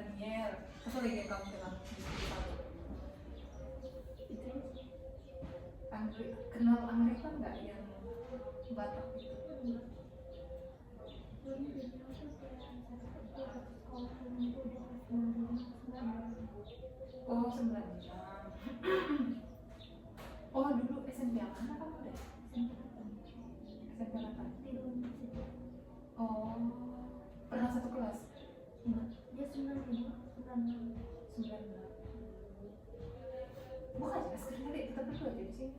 Daniel. Apa lagi yang kamu kenal? Kenal Amerika nggak yang Batak itu? Oh 9 jam. Oh dulu SMP mana kamu deh? SMP apa? Oh pernah satu kelas? Dia 9 Bukan ya, sekarang adik kita berdua aja di sini.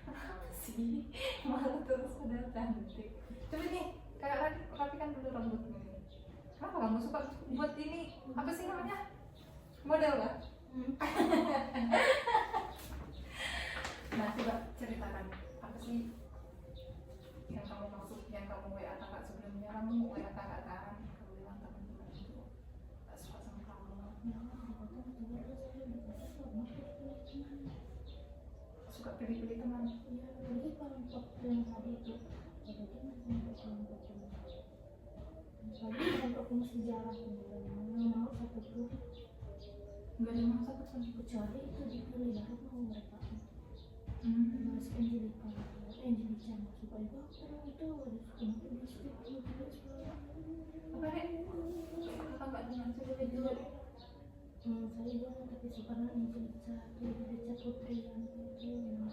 Kenapa sih? Malu terus padahal cantik. Coba nih, kayak rapikan dulu rambutmu ini. Kenapa kamu suka buat ini? Apa sih namanya? Model lah. Nah, coba ceritakan apa sih yang kamu maksud, yang kamu WA kakak sebelumnya. Kamu WA kakak kan? Kamu bilang teman-teman itu gak suka sama kamu. Suka pilih-pilih teman. Jadi kalau waktu yang tadi itu jadi masih soalnya kalau fungsi sejarah nggak mau satu grup, Nggak ada yang satu pun. kecuali itu dipilih baru mau mereka bahas pendidikan supaya bapak itu Apa nih? Kakak nggak dengar saya juga saya juga tapi sekarang ini cerita putri yang itu yang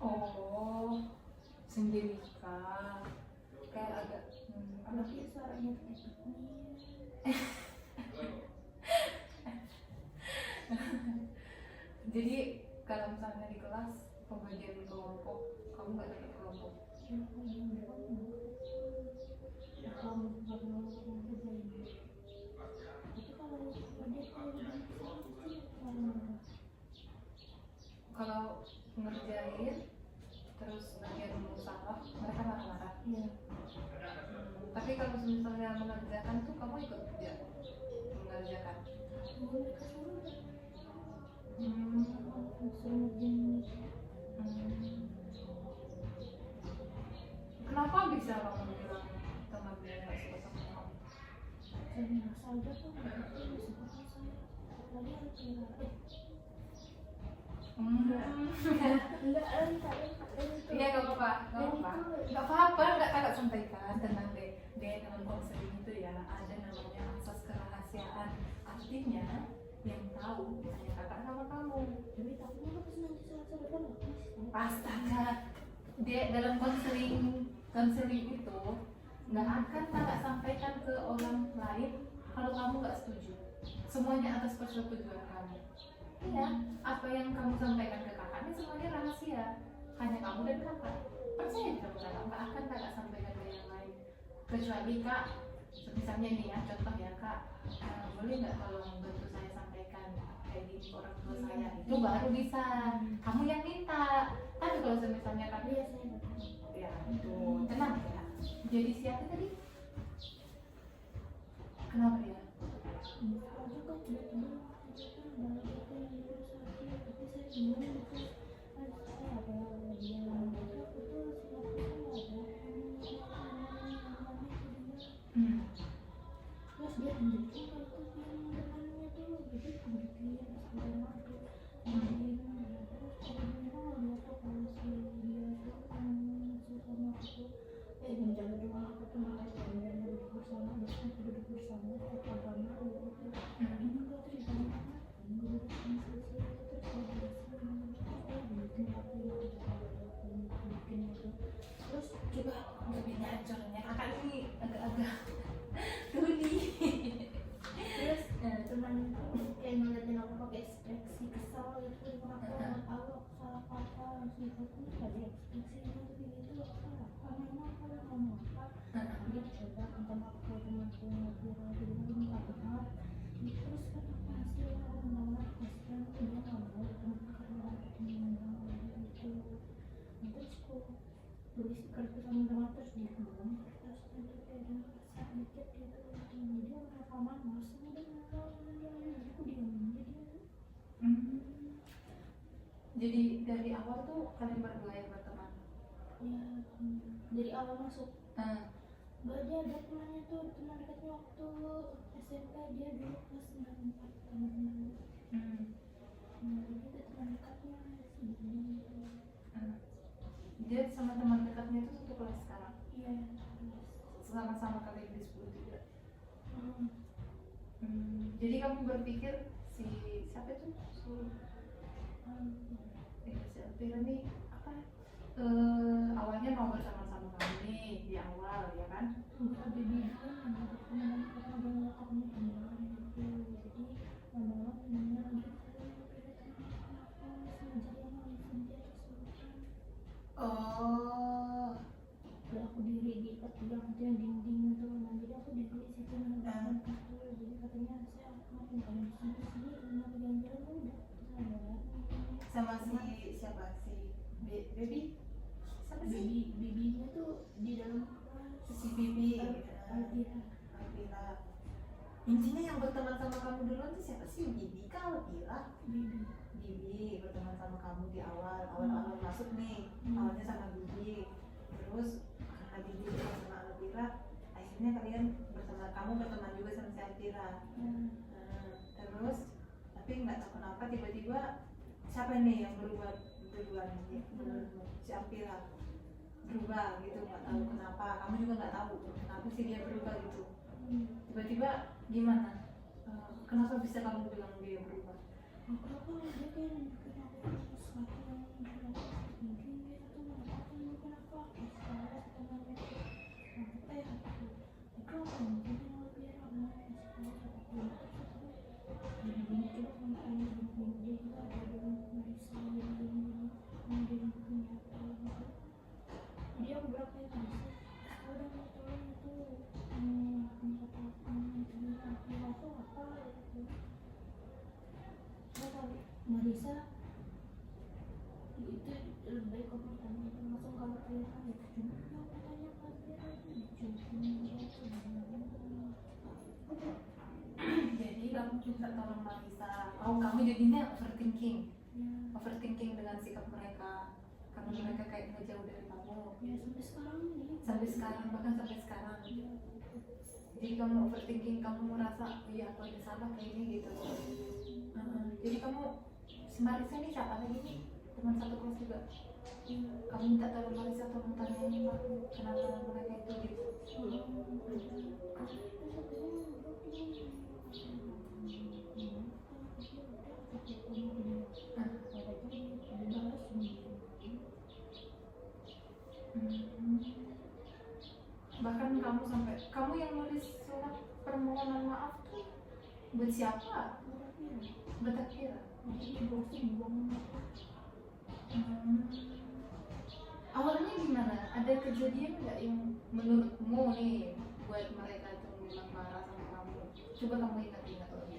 oh sendiri kak, kayak agak apa tapi suaranya kayak jadi kalau misalnya di kelas pembagian kelompok kamu nggak dapat kelompok. Kalau ngerjain terus bagian salah mereka marah-marah. Tapi kalau misalnya mengerjakan tuh kamu ikut ya mengerjakan. Kenapa bisa kamu bilang temannya nggak suka sama kamu? Iya nggak apa-apa, nggak apa-apa, nggak kakak sampaikan tenang deh. Dalam konseling itu ya ada namanya asas kerahasiaan, artinya yang tahu hanya kakak sama kamu. Astaga, dia dalam konseling itu nggak akan kakak sampaikan ke orang lain kalau kamu nggak setuju. Semuanya atas persetujuan kamu. Iya, apa yang kamu sampaikan ke kakak ini semuanya rahasia, hanya kamu dan kakak. Percaya sama kakak, nggak akan kakak sampaikan ke yang lain. Kecuali kak, misalnya nih ya, contoh ya kak, boleh nggak kalau bantu saya sampaikan kayak gini ke orang tua saya, itu baru bisa. Kamu yang minta. Tapi kalau misalnya kak, ya itu tenang ya. Jadi siapa tadi? Kenapa ya? Terus dia tunjukin kalau itu temannya tuh jadi tunjukin menjaga doa aku tuh makanya dengan duduk bersama duduk bersama agama ini enggak terima duduk Terus coba lebih acaranya kakak ini agak-agak geli. terus teman kayak ngeliatin aku pakai ekspresi kesal gitu aku nggak tahu aku salah apa langsung aku nggak ada ekspresi gitu kamu apa dia coba minta maaf ke temanku ngobrol di rumah minta maaf terus kan apa hasil minta maaf hasil dia nggak mau karena itu terus aku tulis kertas sama teman terus dia bilang terus nanti kayak ada rasa dikit gitu dia merasa manas dia aku diam dia Jadi dari awal tuh kalian berdua yang berteman. Ya, dari awal masuk. Nah, Gak ada temannya tuh, teman dekatnya waktu SMK dia dulu kelas 94 teman-teman. Jadi itu teman dekatnya sendiri. Dia sama teman dekatnya itu satu kelas sekarang. Iya. Sama-sama kalian di 10 juga. Hmm. Jadi kamu berpikir si siapa itu? Si Elvira nih apa? Awalnya mau bersama-sama kamu nih di awal ya kan? Enggak, baby kan ada teman karena dia ngeliat aku nih teman gitu. Jadi lama-lama temennya gitu. Oh, Udah aku diri di tempat yang itu yang dinding tuh, nah jadi aku diri di situ menegakkan itu. Jadi katanya saya ngapain kalian di sini kenapa jalan-jalan udah sama si siapa si baby? Siapa sih? bibinya tuh di dalam kelas. Si Bibi. Alvira. Alvira. Intinya yang berteman sama kamu duluan tuh siapa sih? Bibi kah Alvira? Bibi. Bibi berteman sama kamu di awal masuk nih. Awalnya sama Bibi. Terus karena Bibi berteman sama Alvira, akhirnya kalian kamu berteman juga sama si Alvira. Terus tapi nggak tahu kenapa tiba-tiba siapa nih yang berubah duluan nih? Si Alvira berubah gitu, nggak tahu kenapa. Kamu juga nggak tahu kenapa sih dia berubah gitu. Tiba-tiba gimana? Kenapa bisa kamu bilang dia berubah? Aku dia kayak bikin aku sesuatu yang mungkin dia tuh mengatakan mungkin aku salah temannya apa ya aku mungkin lebih ramah jadi gini coba sama kamu begini dia juga ada dalam kondisi yang kemudian punya dia beberapa yang bisa udah mau tolong itu mengatakan aku apa gitu. Marisa itu lebih baik kamu tanya langsung kalau kelihatan itu cuma aku tanya Jadi kamu minta tolong Marisa. Oh, kamu jadinya overthinking dengan sikap mereka karena mereka kayak ngejauh dari kamu. ya sampai sekarang ini Bahkan sampai sekarang. Jadi kamu overthinking, kamu merasa iya aku ada salah kayaknya gitu. Jadi kamu si Marisa ini siapa lagi nih? Teman satu kelas juga. Kamu minta tolong Marisa tolong tanyain aku kenapa mereka itu gitu. Bahkan kamu yang nulis surat permohonan maaf tuh buat siapa? Buat Akira. Awalnya gimana? Ada kejadian nggak yang menurutmu nih buat mereka tuh memang marah sama kamu? Coba kamu ingat-ingat lagi.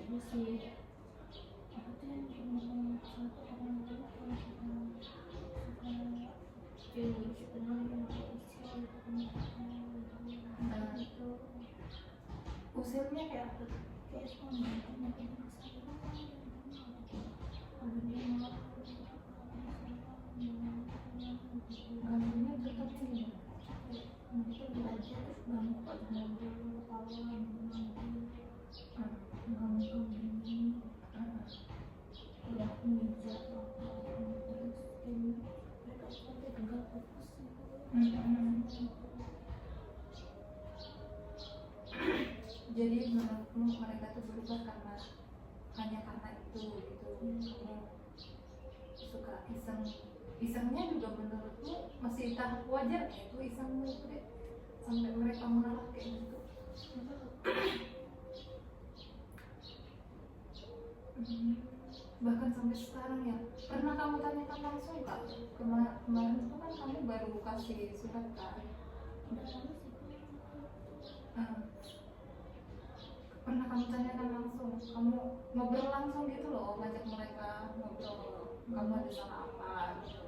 Usirnya kayak apa? Ganggunya tetap sih. Jadi menurutmu mereka tuh berubah hanya karena itu gitu. Suka isengnya juga menurutmu masih tahap wajar kayak itu isengmu itu deh sampai mereka marah kayak gitu. Bahkan sampai sekarang ya pernah kamu tanyakan langsung kak kemarin itu kan kamu baru kasih surat kan. Pernah kamu tanyakan langsung, kamu ngobrol langsung gitu loh, ngajak mereka ngobrol, kamu ada salah apa gitu.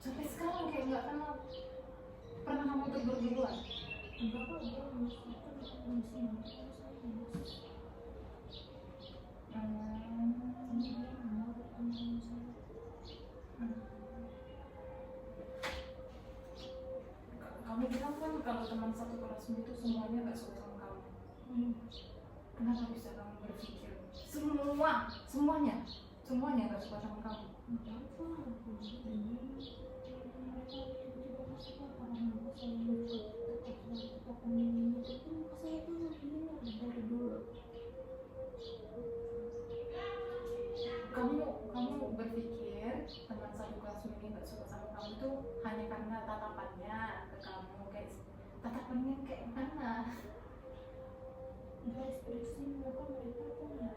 Sampai sekarang kayak nggak kenal. Pernah kamu tegur duluan? Jadi dia mau bertemu sama saya. Kamu bilang kan kalau teman satu kelasmu itu semuanya gak suka sama kamu. Kenapa bisa kamu berpikir semuanya gak suka sama kamu? Entah apa, aku ini mereka tiba-tiba masuk ke karena aku selalu tetap ini itu saya tuh bingung dari dulu. Kamu berpikir teman satu kelasmu ini gak suka sama kamu itu hanya karena tatapannya ke kamu, kayak tatapannya kayak mana? Dari ekspresi mereka punya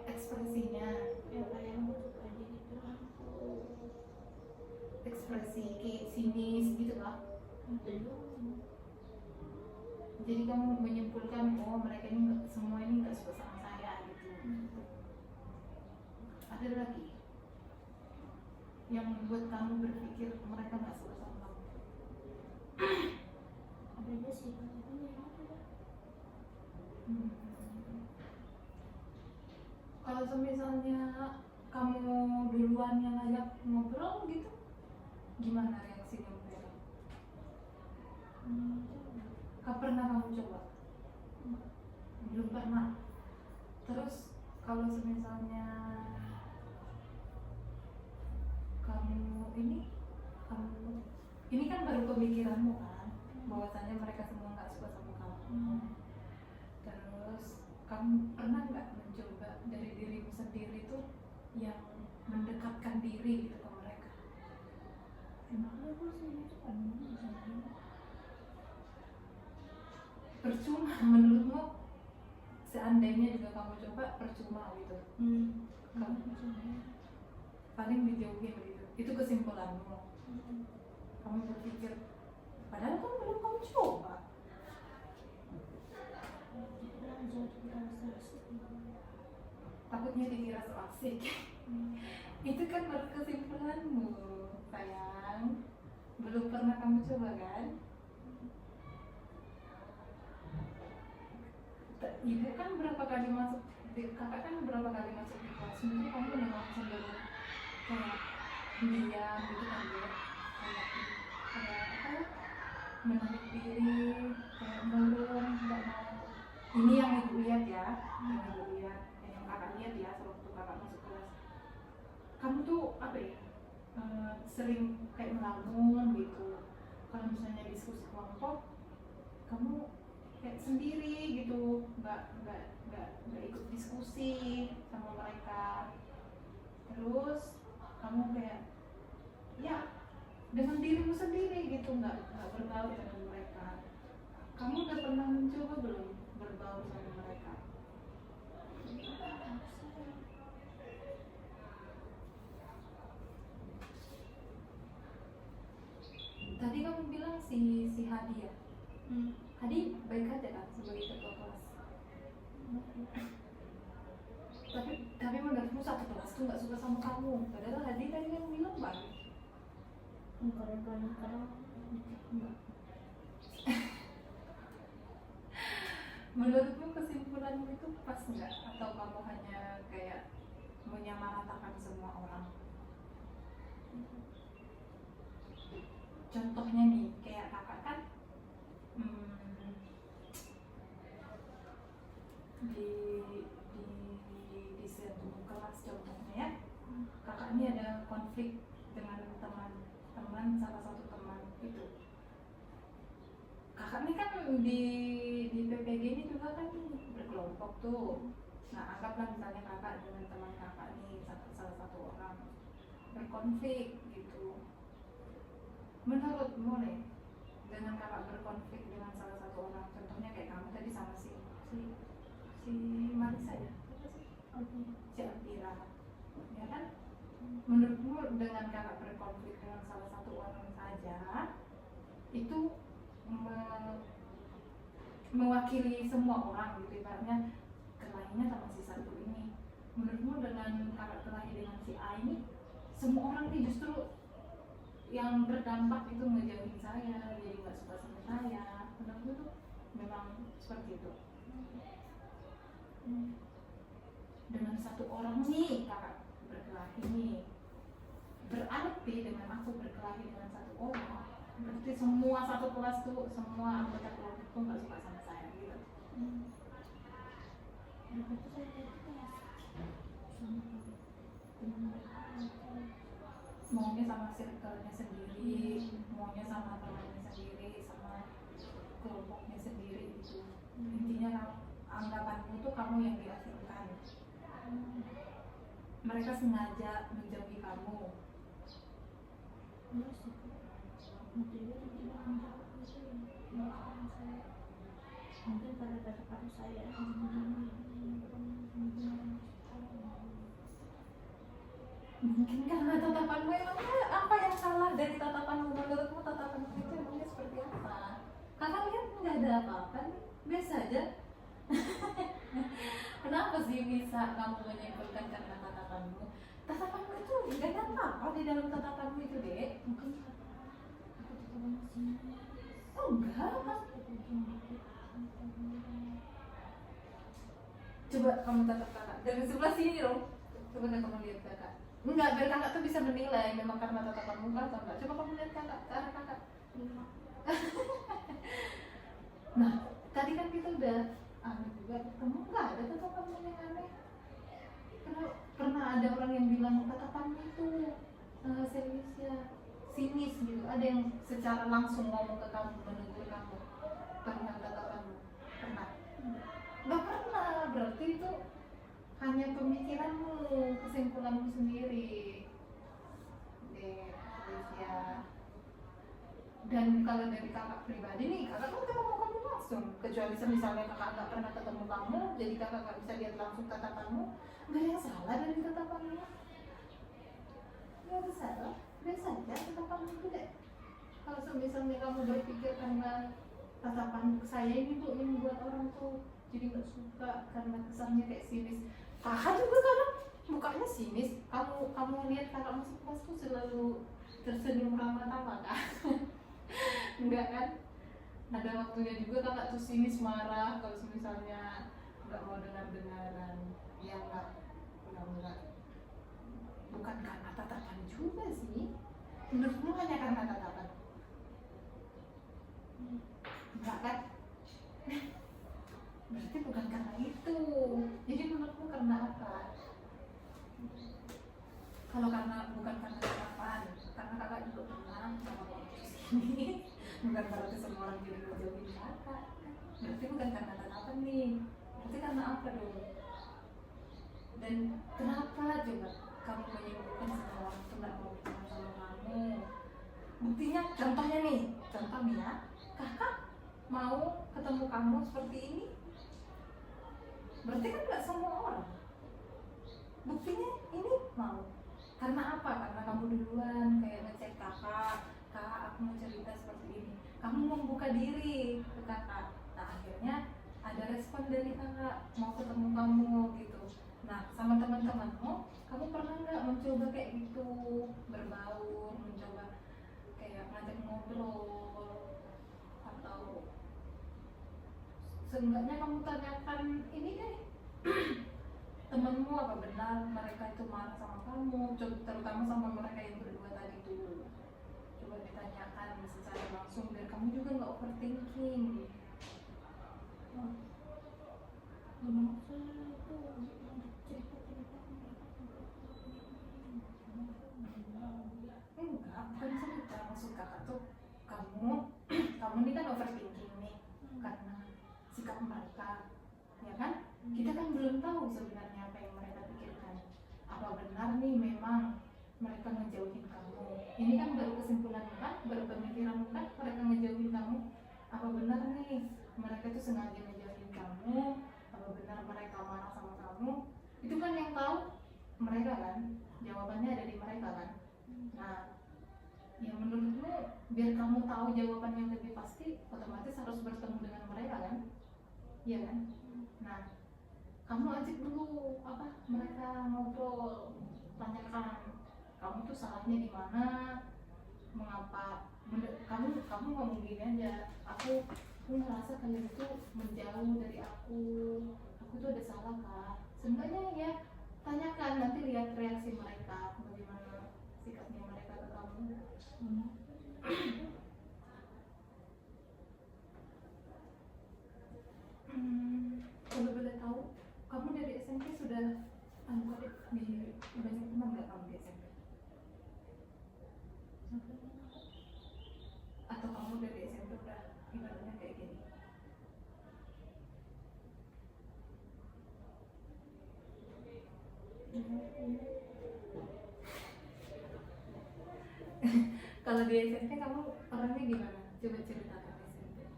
Ekspresinya, ya kayak masuk aja gitu aku ekspresi kayak sinis gitu lah. belum. Jadi kamu menyimpulkan mereka ini semua ini nggak suka sama saya gitu. Ada lagi yang membuat kamu berpikir mereka nggak suka sama kamu? Ada aja sih banyak yang ada. Kalau misalnya kamu duluan yang ngajak ngobrol gitu, gimana reaksinya mereka? Pernah kamu coba? Belum pernah. Terus kalau misalnya ini kan baru pemikiranmu kan, bahwasanya mereka semua nggak suka sama kamu. Terus kamu pernah nggak mencoba dari dirimu sendiri tuh yang mendekatkan diri gitu ke mereka? Emangnya aku sih itu kan misalnya Percuma menurutmu? Seandainya juga kamu coba percuma gitu. Paling dijauhin gitu. Itu kesimpulanmu. Kamu berpikir padahal kan belum kamu coba. Takutnya dikira so asik. Itu kan baru kesimpulanmu, sayang. Belum pernah kamu coba kan? Ibu kan berapa kali masuk, kakak kan berapa kali masuk di kelas itu kamu memang cenderung kayak diam gitu kan ya, kayak apa, menarik diri, kayak murung, nggak mau. Ini yang ibu lihat ya, yang ibu lihat, yang kakak lihat ya sewaktu kakak masuk kelas. Kamu tuh apa ya, sering kayak melamun gitu. Kalau misalnya diskusi kelompok, kamu kayak sendiri gitu, nggak ikut diskusi sama mereka. Terus kamu kayak ya dengan dirimu sendiri gitu, nggak berbaur dengan mereka. Kamu udah pernah mencoba belum berbaur sama mereka? Tadi kamu bilang si Hadi ya? Hadi baik aja kan sebagai ketua kelas. Tapi menurutmu satu kelas tuh nggak suka sama kamu, padahal Hadi tadi yang bilang baik. Kadang-kadang enggak. Menurutmu kesimpulanmu itu pas nggak? Atau kamu hanya kayak menyamaratakan semua orang? Contohnya nih, kayak kakak kan di satu kelas contohnya ya, kakak ini ada konflik dengan teman salah satu teman itu. Kakak ini kan di PPG ini juga kan berkelompok tuh. Nah, anggaplah misalnya kakak dengan teman kakak nih, salah satu orang berkonflik gitu. Menurutmu nih, dengan kakak berkonflik dengan salah satu orang, contohnya kayak kamu tadi sama si Marisa ya, si Altira, ya kan? Menurutmu dengan kakak berkonflik dengan salah satu orang saja itu mewakili semua orang gitu, ibaratnya kelahinya sama si satu ini. Menurutmu dengan kakak kelahi dengan si A ini, semua orang ini justru yang berdampak itu ngejauhin saya, jadi nggak suka sama saya. Menurutmu tuh memang seperti itu? Dengan satu orang nih kakak berkelahi nih, berarti dengan aku berkelahi dengan satu orang, berarti semua satu kelas tuh, semua anggota kelompok tuh nggak suka sama saya gitu. Berarti saya itu kelas sama teman mereka Maunya sama circle-nya sendiri, maunya sama temannya sendiri, sama kelompoknya sendiri gitu. Intinya anggapanmu tuh kamu yang diasingkan. Mereka sengaja menjauhi kamu. iya sih motivnya tiba-tiba menjauh gitu ya sekarang saya mungkin karena kata-kata saya Mungkin karena tatapanmu, emangnya apa yang salah dari tatapanmu? Menurutmu tatapanmu itu emangnya seperti apa? Kakak lihat nggak ada apa-apa nih, biasa aja. Kenapa sih bisa kamu menyimpulkan karena tatapanmu? Tatapanmu itu nggak ada apa-apa di dalam tatapanmu itu, Dek. mungkin karena aku tidak masih Oh enggak, Kak. Coba kamu tatap kakak dari sebelah sini dong. Coba kamu lihat kakak. Enggak, biar kakak tuh bisa menilai memang karena tatapan muka atau enggak. Coba kamu lihat kakak ke arah kakak. Nah, tadi kan kita udah aneh juga. Kamu nggak ada tatapanmu yang aneh. Pernah ada orang yang bilang tatapanmu itu serius ya, sinis gitu. Ada yang secara langsung ngomong ke kamu, menegur kamu tentang tatapanmu. Pernah? Nggak pernah, berarti itu hanya pemikiranmu, kesimpulanmu sendiri. Ya. Dan kalau dari kakak pribadi nih, kakak kan ketemu kamu langsung. Kecuali misalnya kakak nggak pernah ketemu kamu, jadi kakak nggak bisa lihat langsung tatapanmu. Nggak ada yang salah dari tatapanmu. Nggak ada salah, biasa aja tatapanmu itu deh. Kalau misalnya kamu berpikir karena tatapan saya ini tuh yang buat orang tuh jadi nggak suka karena kesannya kayak sinis. Kakak juga kadang mukanya sinis. Kamu lihat kakak masuk kelas tuh selalu tersenyum ramah tawa kan? Enggak kan? Ada waktunya juga kakak tuh sinis marah kalau misalnya nggak mau dengar-dengaran. Ya enggak. Bukan karena tatapan juga sih. Menurutmu hanya karena tatapan? Enggak kan? Berarti bukan karena itu. Jadi menurutmu karena apa? Kalau bukan karena tatapan, karena kakak juga pernah sama waktu sini. Bukan berarti semua orang jadi ngejauhin kakak. Berarti bukan karena tatapan nih. Berarti karena apa dong? Dan kenapa coba kamu menyimpulkan semua orang itu nggak mau berteman sama kamu? Buktinya, contoh nih ya, kakak mau ketemu kamu seperti ini, berarti kan nggak semua orang. Buktinya ini mau. Karena apa? Karena kamu duluan kayak ngecek kakak, aku mau cerita seperti ini. Kamu membuka diri ke kakak. Nah akhirnya ada respon dari kakak mau ketemu kamu gitu. Nah sama teman-temanmu, kamu pernah nggak mencoba kayak gitu, berbaur, mencoba kayak ngajak ngobrol, atau seenggaknya kamu tanyakan ini deh, temenmu apa benar mereka itu marah sama kamu, terutama sama mereka yang berdua tadi tuh. Coba ditanyakan secara langsung biar kamu juga nggak overthinking. memang saya itu cerita-cerita Enggak, bukan cerita, maksud kakak tuh kamu ini kan overthinking nih karena sikap mereka, ya kan? Kita kan belum tahu sebenarnya apa yang mereka pikirkan. Apa benar nih memang mereka ngejauhin kamu? Ini kan baru kesimpulan kan, baru pemikiran kan mereka ngejauhin kamu. Apa benar nih mereka tuh sengaja ngejauhin kamu? Apa benar mereka marah sama kamu? Itu kan yang tahu mereka kan, jawabannya ada di mereka kan. Nah, ya menurutmu biar kamu tahu jawaban yang lebih pasti, otomatis harus bertemu dengan mereka kan, iya kan? Nah, kamu ajak dulu mereka ngobrol, tanyakan kamu tuh salahnya di mana, mengapa kamu ngomong gini aja, aku ngerasa kalian itu menjauh dari aku aku tuh ada salah kak. Sebenarnya ya tanyakan, nanti lihat reaksi mereka, bagaimana sikapnya mereka ke kamu. Kalau boleh tahu, kamu dari SMP sudah adik di banyak teman nggak kamu di SMP? Atau kamu dari SMP udah ibaratnya kayak gini? Kalau di SMP kamu orangnya gimana? Coba ceritakan SMP.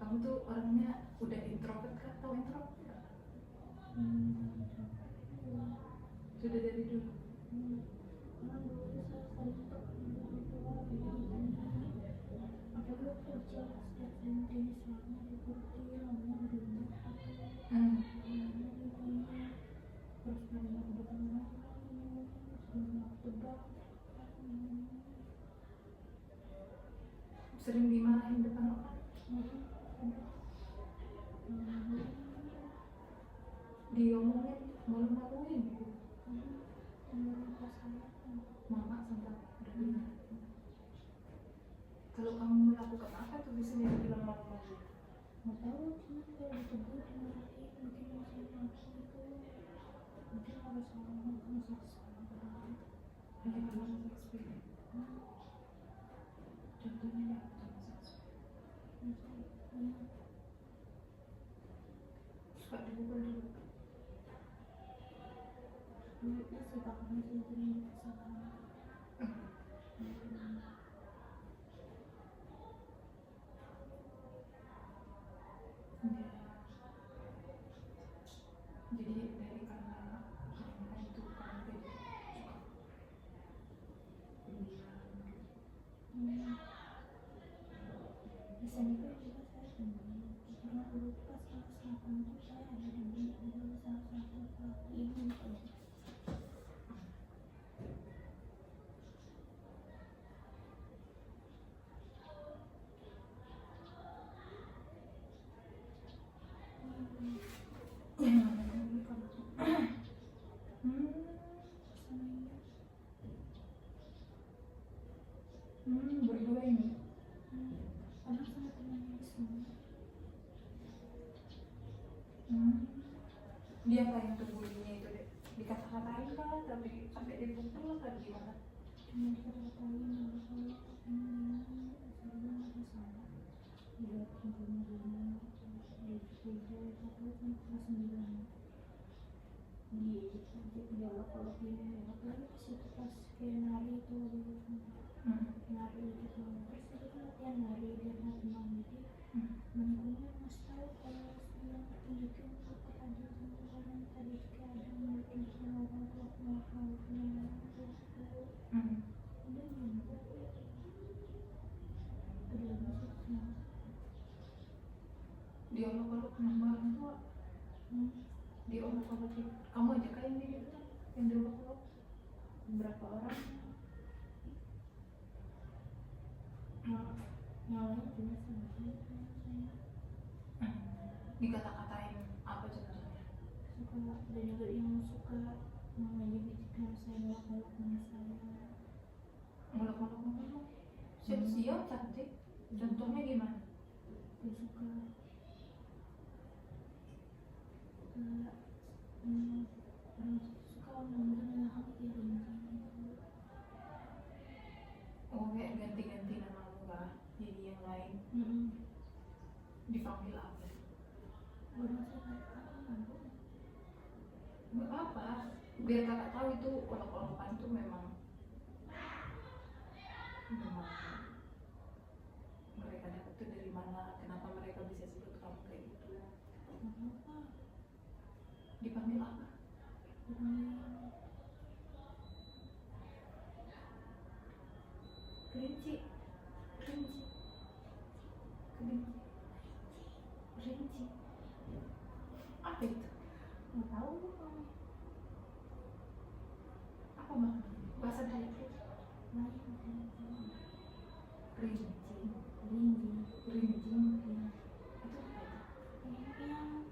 Kamu tuh orangnya udah introvert kah atau introvert nggak? Sudah dari dulu. Sering dimarahin depan orang, diomongin, malu-maluin gitu. Mama sampai udah bilang. Kalau kamu melakukan apa tuh bisa dibilang malu-malu? Nggak tahu, cuma kayak ditegur, dimarahin, bikin masalah gitu. Mungkin harus ngomong ke salah. Nanti kamu harus explain. Contohnya ya, suka dipukul dulu. Menurutnya sih kakaknya sih sering kesalahan. Jadi dari karena kebanyakan itu kamu jadi suka pendiam. Biasanya kan juga saya sendiri. Karena dulu pas kelas 8 tuh saya ada di salah satu kelas ini tuh. Berdua ini. Anak sama temannya di sini. Dia apa yang terbulinya itu deh? Dikata-katain kah? Tapi sampai dipukul atau gimana? Cuma dikata-katain kalau saya ada salah. Dia tinggalnya gini, dia juga satu kan kelas 9. Dia kalau ini apalagi pas itu pas kayak nari itu nari gitu, terus itu kan latihan nari dia ada teman gitu. Menurutnya mas tahu kalau yang tunjukin apa tadi sama orang tadi juga ada mungkin sama orang tua mau punya itu udah nyampe udah masuk semua. Dia kalau kemana tuh? Dia kalau kamu aja kayak gitu yang dia kalau Beberapa orang nyalain juga sama saya. dikata-katain apa contohnya? Suka dan juga yang suka menyebutkan saya meluk nama saya. Muluk-muluk siap-siap cantik. Contohnya gimana? Dia suka suka menahan dirinya. Oh kayak ganti-ganti nama lu kah? Jadi yang lain dipanggil apa? Orang saya Nggak apa, biar kakak tahu itu olok-olokan tuh memang mereka dapat tuh dari mana, kenapa mereka bisa sebut kamu kayak gitu. Dipanggil apa? Kelinci. Kelinci. Kelinci. Kelinci. Apa itu? nggak tahu Apa makna? Bahasa Dayak itu? lain Kelinci. linji Kelinci. ya. Itu apa itu? yang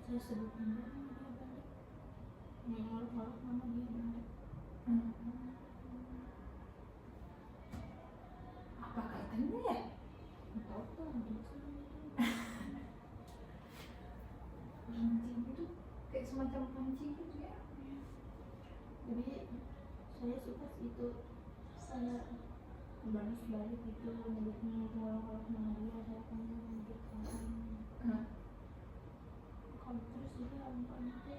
Saya sebut nama dia balik, yang ngeluk-ngeluk nama dia balik. Apa kaitannya ya? Tahu tuh dia Pancing itu kayak semacam pancing gitu ya. jadi saya suka itu, saya balas balik itu nyebutnya ngeluk-ngeluk nama dia, saya panggil gitu. Kalau terus juga angkat itu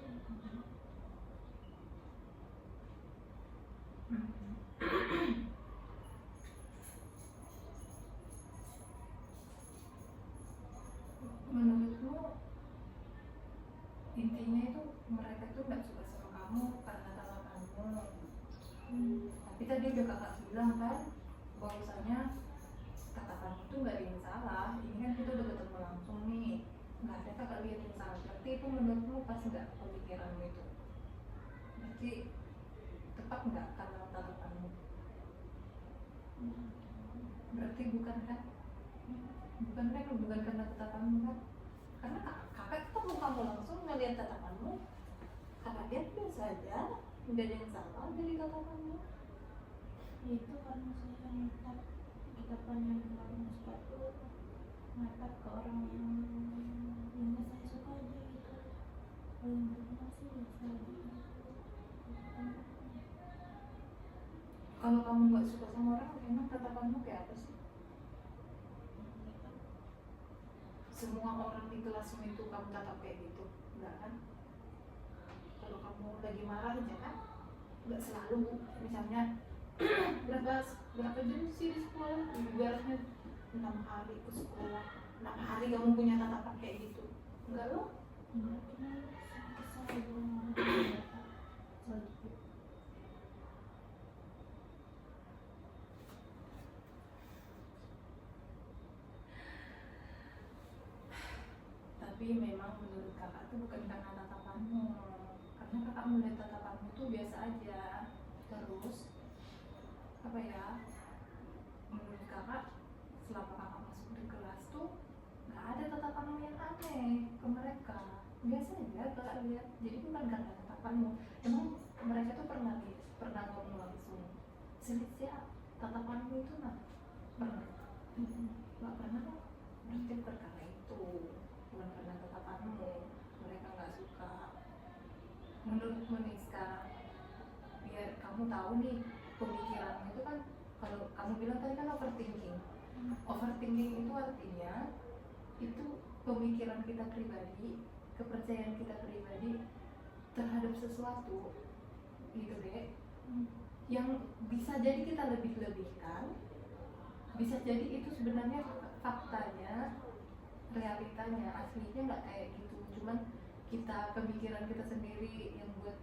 Menurutmu intinya itu mereka tuh nggak suka sama kamu karena tatapanmu. Tapi tadi udah kakak bilang kan bahwasanya tatapanmu tuh nggak ada yang salah. Ini kan kita udah ketemu langsung nih, nggak ada kakak lihat yang salah. Berarti itu menurutmu pas nggak pemikiranmu itu? Berarti tepat nggak karena tatapanmu? Berarti bukan kan? Bukan karena tatapanmu kan? Karena kakak ketemu kamu langsung ngeliat tatapanmu, kakak lihat biasa aja, nggak ada yang salah dari tatapanmu. itu karena saya natap kita panjang kemarin sepatu, natap ke orang yang nggak saya suka aja gitu. Kalau yang berdua sih biasa aja. Kalau kamu nggak suka sama orang, emang tatapanmu kayak apa sih? Semua orang di kelasmu itu kamu tatap kayak gitu? Enggak kan? Kalau kamu lagi marah aja kan? Enggak selalu, misalnya berapa jam sih di sekolah? Ibaratnya 6 hari ke sekolah, 6 hari kamu punya tatapan kayak gitu? Enggak loh? Enggak, cuma saya belum ada sedikit. Tapi memang menurut kakak itu bukan karena tatapanmu, karena kakak melihat tatapanmu itu biasa aja. Terus apa ya, menurut kakak selama kakak masuk di kelas tuh nggak ada tatapanmu yang aneh ke mereka, biasa aja kakak lihat. Jadi bukan karena tatapanmu, emang mereka tuh pernah ngomong langsung, Celestia tatapanmu itu pernah? Nggak pernah kan? Berarti bukan karena itu, bukan karena tatapanmu mereka nggak suka. Menurutmu nih sekarang, biar kamu tahu nih pemikiranmu itu kan, kalau kamu bilang tadi kan overthinking itu artinya itu pemikiran kita pribadi, kepercayaan kita pribadi terhadap sesuatu gitu deh, yang bisa jadi kita lebih-lebihkan, bisa jadi itu sebenarnya faktanya, realitanya, aslinya nggak kayak gitu, cuman kita pemikiran kita sendiri yang buat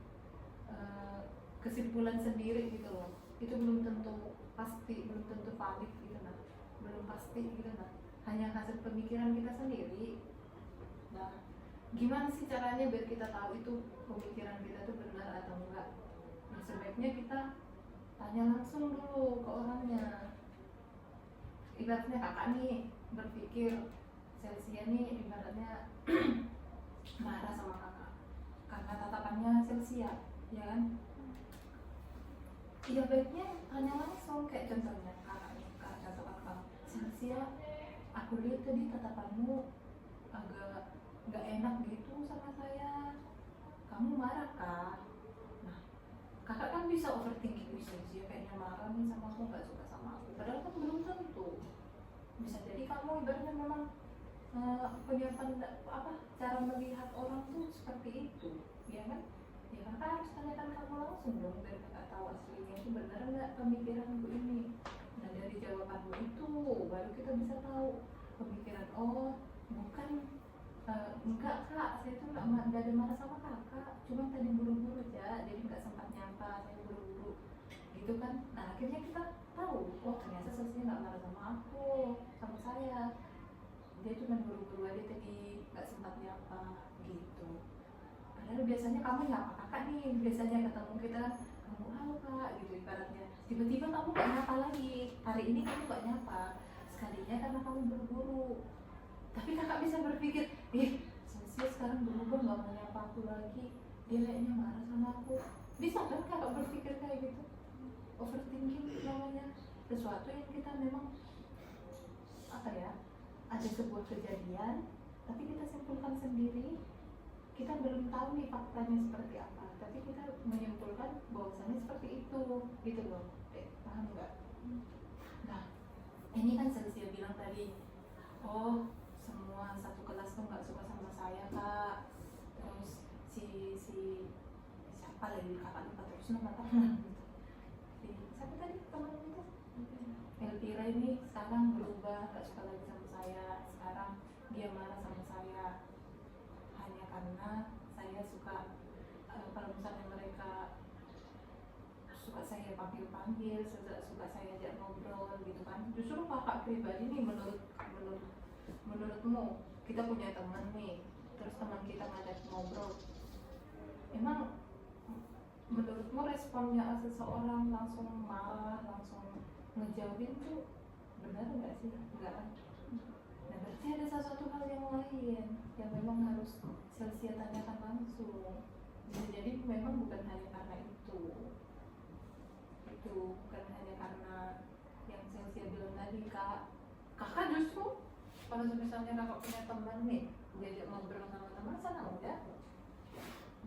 kesimpulan sendiri gitu loh. Itu belum tentu pasti, belum tentu valid gitu nah, belum pasti gitu nah, hanya hasil pemikiran kita sendiri. Nah, gimana sih caranya biar kita tahu itu pemikiran kita tuh benar atau enggak? Nah, sebaiknya kita tanya langsung dulu ke orangnya. Ibaratnya kakak nih berpikir Celestia nih ibaratnya marah sama kakak karena tatapannya Celestia, ya kan? Iya, baiknya tanya langsung, kayak contohnya kakaknya, contoh kakak, Celestia, aku lihat tadi tatapanmu agak nggak enak gitu sama saya, kamu marah kan? Nah, kakak kan bisa overthinking, bisa sih kayaknya marah nih sama aku, nggak suka sama aku, padahal kan belum tentu. Bisa jadi kamu ibaratnya memang punya cara melihat orang tuh seperti itu, ya kan? Ya kakak harus tanyakan kamu langsung dong biar kakak tahu aslinya itu benar nggak pemikiranku ini. Nah, dari jawabanmu itu baru kita bisa tahu pemikiran, oh bukan, enggak kak, saya tuh nggak ada marah sama kakak, cuma tadi buru-buru aja jadi nggak sempat nyapa, saya buru-buru gitu kan. Nah, akhirnya kita tahu, oh ternyata Celestia nggak marah sama aku, sama saya, dia cuma buru-buru aja tadi nggak sempat nyapa gitu. Padahal biasanya kamu nyapa kakak nih, biasanya ketemu kita, kamu halo kak gitu ibaratnya. tiba-tiba kamu gak nyapa lagi, hari ini kamu gak nyapa, sekalinya karena kamu buru-buru. Tapi kakak bisa berpikir, Celsia sekarang berubah gak mau nyapa aku lagi, dia kayaknya marah sama aku. Bisa kan kakak berpikir kayak gitu? Overthinking namanya, sesuatu yang kita memang apa ya, ada sebuah kejadian tapi kita simpulkan sendiri, kita belum tahu nih faktanya seperti apa, tapi kita menyimpulkan bahwasannya seperti itu, gitu loh. Paham nggak? Nah, ini kan Celsia bilang tadi, oh semua satu kelas tuh nggak suka sama saya kak, terus si siapa lagi kakak lupa terus nama teman si siapa tadi teman itu Elvira ini sekarang berubah, nggak suka lagi sama saya, sekarang dia marah sama saya hanya karena saya suka kalau misalnya mereka suka saya panggil-panggil, suka saya ajak ngobrol gitu kan. Justru kakak pribadi nih, menurutmu kita punya teman nih, terus teman kita ngajak ngobrol, emang menurutmu responnya seseorang langsung marah, langsung ngejauhin tuh benar nggak sih? Enggak kan? Nah berarti ada sesuatu hal yang lain yang memang harus Celsia tanyakan langsung. Bisa jadi memang bukan hanya karena itu bukan hanya karena yang Celsia bilang tadi kak. Kakak justru kalau misalnya kakak punya teman nih, diajak ngobrol sama teman sana udah,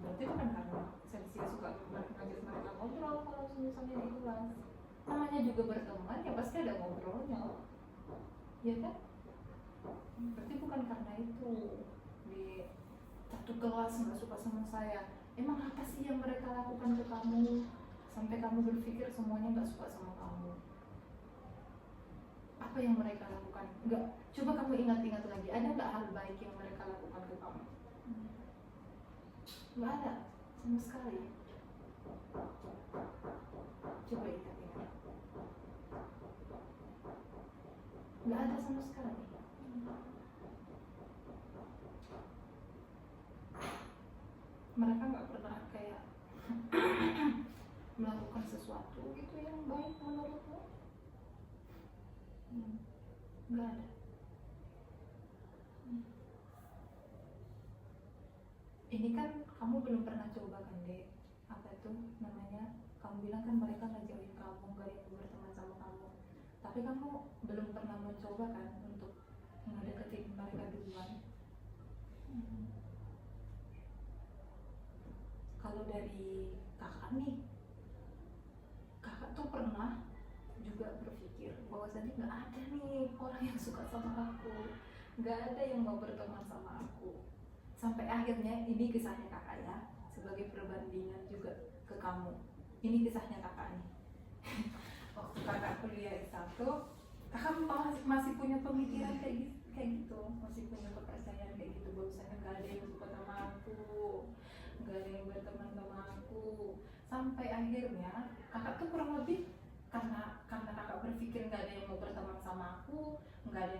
berarti bukan karena Celsia suka ngajak mereka ngobrol. Kalau misalnya di kelas namanya juga berteman, ya pasti ada ngobrolnya, ya kan? Berarti bukan karena itu di satu kelas nggak suka sama saya. Emang apa sih yang mereka lakukan ke kamu sampai kamu berpikir semuanya nggak suka sama kamu? Apa yang mereka lakukan? Nggak, coba kamu ingat-ingat lagi, ada nggak hal baik yang mereka lakukan ke kamu? Nggak ada sama sekali. Coba ingat-ingat, nggak ada sama sekali. Mereka nggak pernah kayak melakukan sesuatu gitu yang baik menurutmu? Nggak ada. Ini kan kamu belum pernah coba kan dek, apa itu namanya, kamu bilang kan mereka ngejauhin kamu, nggak yang berteman sama kamu, tapi kamu belum pernah mencoba kan untuk ngedeketin mereka duluan. Kalau dari kakak nih, kakak tuh pernah juga berpikir bahwasannya nggak ada nih orang yang suka sama aku, nggak ada yang mau berteman sama aku, sampai akhirnya ini kisahnya kakak ya, sebagai perbandingan juga ke kamu. Ini kisahnya kakak nih. Waktu kakak kuliah S1, kakak masih punya pemikiran kayak gitu, masih punya kepercayaan kayak gitu, bahwasanya nggak ada yang suka sama aku, nggak ada yang berteman sama aku. Sampai akhirnya kakak tuh kurang lebih karena kakak berpikir nggak ada yang mau berteman sama aku, nggak ada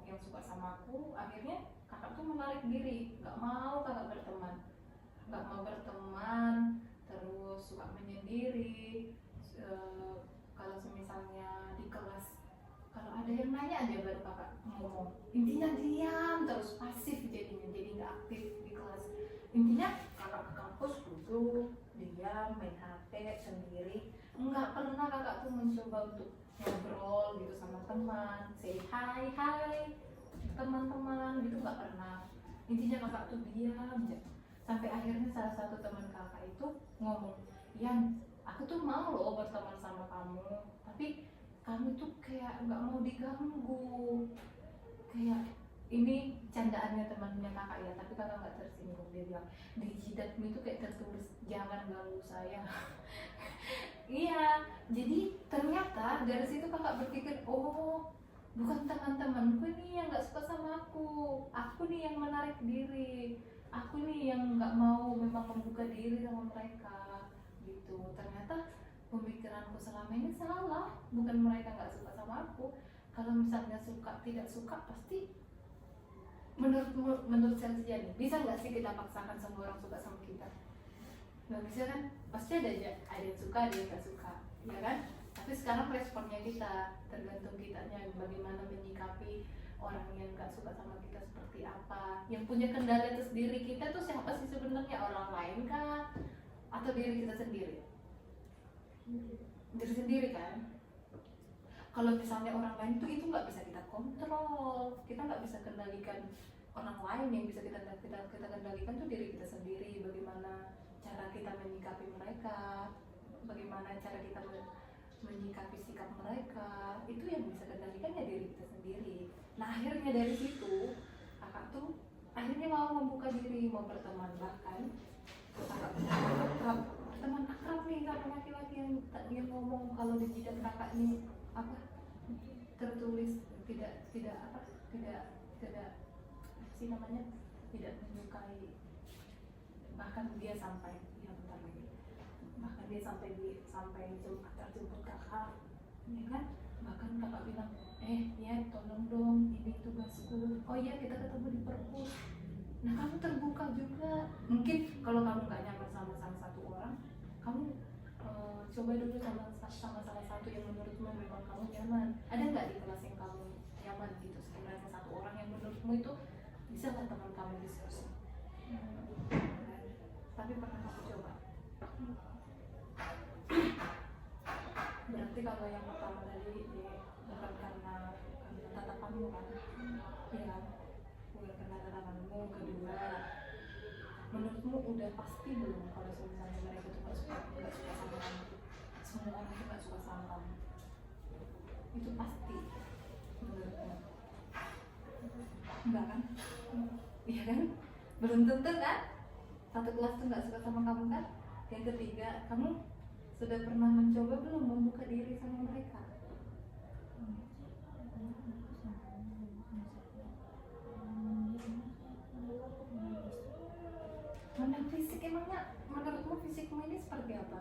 yang suka sama aku, akhirnya kakak tuh menarik diri, nggak mau kakak berteman, terus suka menyendiri. Kalau misalnya di kelas, kalau ada yang nanya aja baru kakak ngomong, intinya diam terus, pasif jadinya, jadi nggak aktif di kelas. Intinya kakak ke kampus duduk diam, main HP sendiri, nggak pernah kakak tuh mencoba untuk ngobrol gitu sama teman, say hi teman-teman gitu, nggak pernah. Intinya kakak tuh diam aja. Sampai akhirnya salah satu teman kakak itu ngomong, Yan, aku tuh mau loh berteman sama kamu, tapi kamu tuh kayak nggak mau diganggu. Kayak ini candaannya temannya kakak ya, tapi kakak nggak tersinggung. Dia bilang, di jidatmu itu kayak tertulis jangan ganggu saya. Iya, jadi ternyata dari situ kakak berpikir, oh bukan teman-temanku nih yang nggak suka sama aku nih yang menarik diri, aku nih yang nggak mau memang membuka diri sama mereka gitu. Ternyata pemikiranku selama ini salah, bukan mereka nggak suka sama aku. Kalau misalnya suka tidak suka, pasti menurut Celsia nih, bisa nggak sih kita paksakan semua orang suka sama kita? Nggak bisa kan? Pasti ada yang suka, ada yang nggak suka, ya kan? Tapi sekarang responnya kita, tergantung kitanya bagaimana menyikapi orang yang gak suka sama kita seperti apa. Yang punya kendali atas diri kita tuh siapa sih sebenarnya? Orang lain kah? Atau diri kita sendiri? Diri sendiri kan? Kalau misalnya orang lain tuh itu nggak bisa kita kontrol, kita nggak bisa kendalikan orang lain. Yang bisa kita kendalikan tuh diri kita sendiri. Bagaimana cara kita menyikapi mereka, bagaimana cara kita menyikapi sikap mereka, itu yang bisa kendalikan ya diri kita sendiri. Nah akhirnya dari situ kakak tuh akhirnya mau membuka diri, mau berteman. Bahkan kakak berteman akrab nih sama laki-laki yang ngomong kalau di jidat kakak nih apa tertulis tidak apa sih namanya, tidak menyukai. Bahkan dia sampai ya bentar lagi, bahkan dia sampai terjemput kakak, ya kan? Bahkan kakak bilang ya tolong dong ini tugasku, oh iya kita ketemu di perpus. Nah kamu terbuka juga. Mungkin kalau kamu nggak nyaman sama satu orang, kamu coba dulu sama salah satu yang menurutmu memang kamu nyaman. Ada nggak di kelas yang kamu nyaman gitu, sekiranya satu orang yang menurutmu itu bisa kan teman kamu diskusi. Tapi pernah kamu coba? Berarti kalau yang pertama tadi bukan karena tatapanmu kan, ya bukan karena tatapanmu. Kedua, menurutmu udah pasti belum kalau misalnya mereka itu nggak suka sama kamu? Semua orang itu nggak suka sama kamu, itu pasti menurutmu? Enggak kan? Iya kan? Belum tentu kan? Satu kelas tuh nggak suka sama kamu kan? Yang ketiga, kamu sudah pernah mencoba belum membuka diri sama mereka? Mandang fisik, emangnya menurutmu fisikmu ini seperti apa?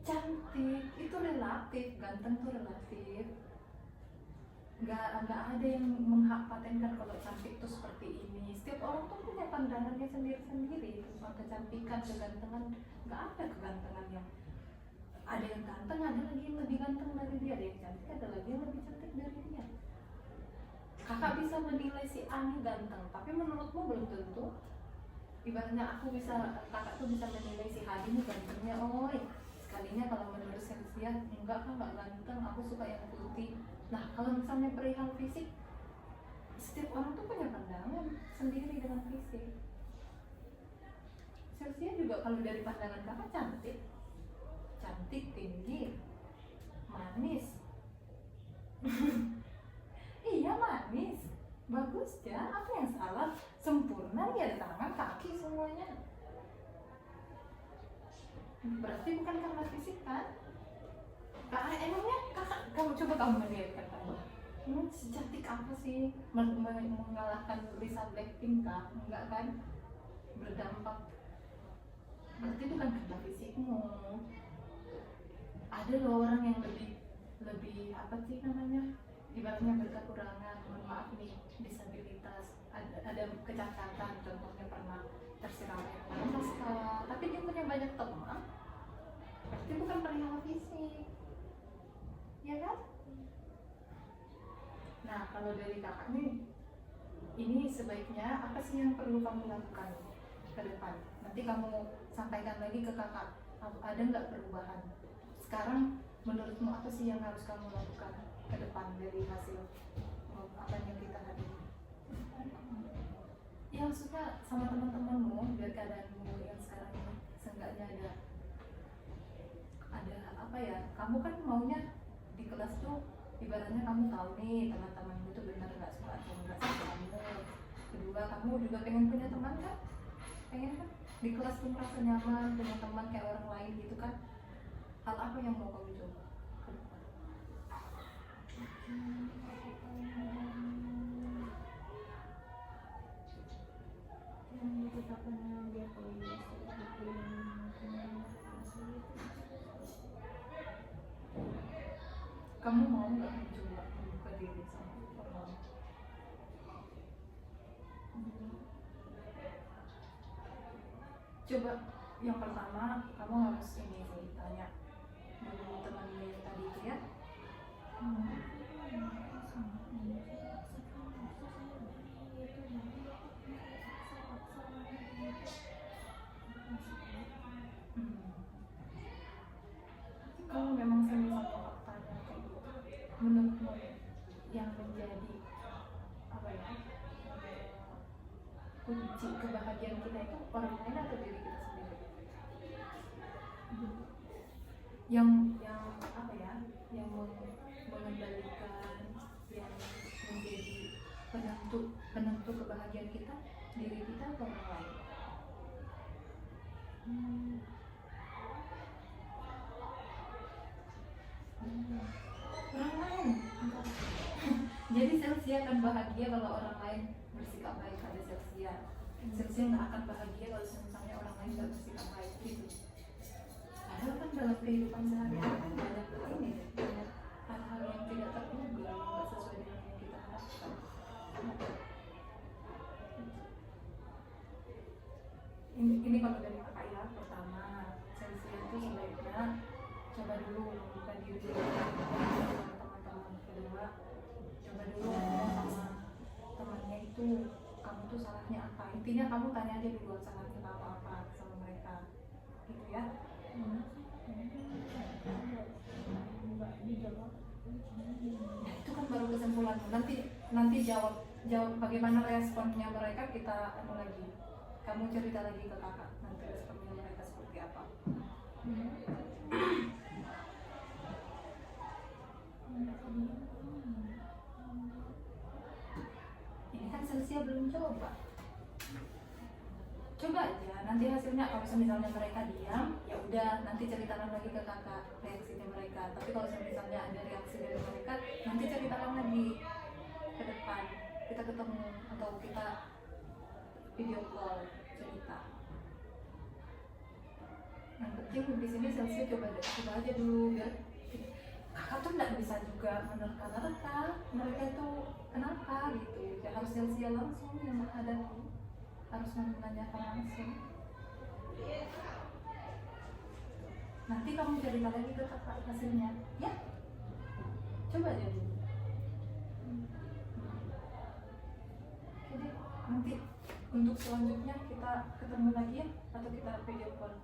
Cantik itu relatif, ganteng tuh relatif. Nggak ada yang mengpatenkan kalau cantik tuh seperti ini. Setiap orang tuh punya pandangannya sendiri-sendiri tentang kecantikan, kegantengan. Nggak ada kegantengan yang ada yang ganteng, ada lagi yang lebih ganteng dari dia, ada yang cantik, ada lagi yang lebih cantik dari dia. Kakak bisa menilai si A ini ganteng, tapi menurutmu belum tentu. Ibaratnya kakak tuh bisa menilai si Hadi ini gantengnya, sekalinya kalau menurut Celsia enggak kan nggak ganteng, aku suka yang putih. Nah kalau misalnya perihal fisik, setiap orang tuh punya pandangan sendiri dengan fisik. Celsia juga kalau dari pandangan kakak cantik, tinggi, manis. Iya manis, bagus ya, apa yang salah? Sempurna ya, tangan, kaki semuanya. Berarti bukan karena fisik kan? Emangnya kamu coba kamu melihat katanya, secantik apa sih mengalahkan Lisa Blackpink kah? Enggak kan? Berdampak. Berarti bukan karena fisikmu. Ada loh orang yang lebih apa sih namanya, ibaratnya berkekurangan, mohon maaf nih, disabilitas, ada kecacatan, contohnya pernah tersiram air panas kah, tapi dia punya banyak teman. Berarti bukan perihal fisik, ya kan? Nah kalau dari kakak nih, ini sebaiknya apa sih yang perlu kamu lakukan ke depan? Nanti kamu sampaikan lagi ke kakak, ada nggak perubahan? Sekarang menurutmu apa sih yang harus kamu lakukan ke depan dari hasil apa yang kita hadiri? Ya maksudnya sama teman-temanmu, biar keadaanmu yang sekarang ini seenggaknya ada apa ya, kamu kan maunya di kelas tuh ibaratnya kamu tahu nih teman-temanmu tuh benar nggak suka atau nggak suka kamu. Kedua, kamu juga pengen punya teman kan? Pengen kan di kelas tuh merasa nyaman, punya teman kayak orang lain gitu kan? Hal apa yang mau kamu coba ke depan? Kita pernah dia kuliah Kamu mau nggak mencoba membuka diri sama orang? Coba yang pertama kamu harus ini sih tanya dulu temanmu yang tadi itu ya. Kalau memang semisal faktanya kayak gitu, menurutmu yang menjadi apa ya kunci kebahagiaan kita itu orang lain atau diri kita sendiri? Yang apa ya, yang mengendalikan, yang menjadi penentu kebahagiaan kita, diri kita atau orang lain? Orang lain. Jadi Celsia akan bahagia kalau orang lain bersikap baik pada Celsia. Celsia nggak akan bahagia kalau misalnya orang lain nggak bersikap baik gitu. Padahal kan dalam kehidupan sehari-hari kan banyak ini, banyak hal-hal yang tidak terduga, yang nggak sesuai dengan yang kita harapkan. Ini kalau dari kakak ya, pertama Celsia itu sebaiknya coba dulu membuka diri dengan teman-teman. Kedua, coba dulu ngomong sama temannya itu, kamu tuh salahnya apa. Intinya kamu tanya aja dulu salahnya apa sama mereka gitu ya. Nah, itu kan baru kesimpulan. Nanti jawab bagaimana responnya mereka, kita anu lagi. Kamu cerita lagi ke kakak nanti responnya mereka seperti apa. Ini kan Celsia belum coba. Coba aja, nanti hasilnya kalau misalnya mereka diam, ya udah nanti ceritakan lagi ke kakak reaksinya mereka. Tapi kalau misalnya ada reaksi dari mereka, nanti ceritakan lagi ke depan. Kita ketemu atau kita video call cerita. Yang penting di sini Celsia coba aja dulu biar kakak tuh nggak bisa juga menerka-nerka mereka itu kenapa gitu. Ya harus Celsia langsung yang menghadapi, harus menanyakan langsung. Nanti kamu cerita lagi ke kakak hasilnya ya, coba aja dulu. Oke deh, nanti untuk selanjutnya kita ketemu lagi ya, atau kita video call.